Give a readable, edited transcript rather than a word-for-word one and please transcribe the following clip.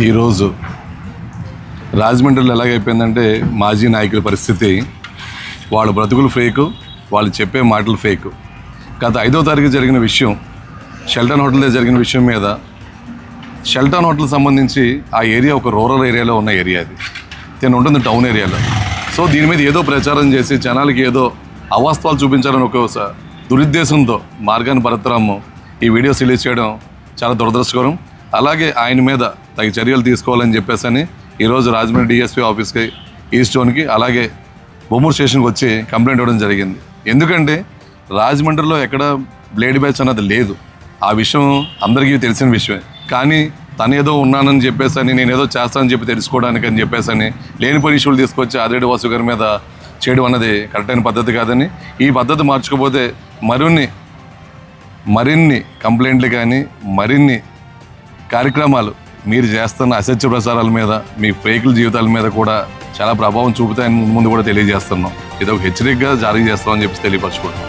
ఈరోజు రాజమండ్రిలో ఎలాగైపోయిందంటే మాజీ నాయకుల పరిస్థితి, వాళ్ళ బ్రతుకులు ఫేకు, వాళ్ళు చెప్పే మాటలు ఫేకు. గత 5వ తారీఖు జరిగిన విషయం, షెల్టన్ హోటల్లో జరిగిన విషయం మీద, షెల్టన్ హోటల్ సంబంధించి ఆ ఏరియా ఒక రూరల్ ఏరియాలో ఉన్న ఏరియా, అది తిను ఉంటుంది టౌన్ ఏరియాలో. సో దీని మీద ఏదో ప్రచారం చేసి జనాలకి ఏదో అవాస్తవాలు చూపించాలని ఒక దురుద్దేశంతో మార్గాన్ని భరతరాము ఈ వీడియోస్ రిలీజ్ చేయడం చాలా దురదృష్టకరం. అలాగే ఆయన మీద తగిన చర్యలు తీసుకోవాలని చెప్పేసి ఈరోజు రాజమండ్రి డిఎస్పీ ఆఫీస్కి, ఈస్ట్ జోన్కి, అలాగే బొమ్మూరు స్టేషన్కి వచ్చి కంప్లైంట్ ఇవ్వడం జరిగింది. ఎందుకంటే రాజమండ్రిలో ఎక్కడ బ్లేడ్ బ్యాచ్ అన్నది లేదు, ఆ విషయం అందరికీ తెలిసిన విషయమే. కానీ తను ఏదో ఉన్నానని చెప్పేసి నేను ఏదో చేస్తానని చెప్పి తెలుసుకోవడానికి అని చెప్పేసి లేనిపోయిన ఇష్యూలు తీసుకొచ్చి ఆదిరెడ్డి వాసు గారి మీద చేయడం అన్నది కరెక్ట్ అయిన పద్ధతి కాదని, ఈ పద్ధతి మార్చుకోకపోతే మరిన్ని కంప్లైంట్లు కానీ మరిన్ని కార్యక్రమాలు మీరు చేస్తున్న అసత్య ప్రసారాల మీద, మీ ఫేకుల జీవితాల మీద కూడా చాలా ప్రభావం చూపుతాయని ముందు కూడా తెలియజేస్తున్నాం. ఇది ఒక హెచ్చరికగా జారీ చేస్తామని చెప్పి తెలియపరచుకుంటాం.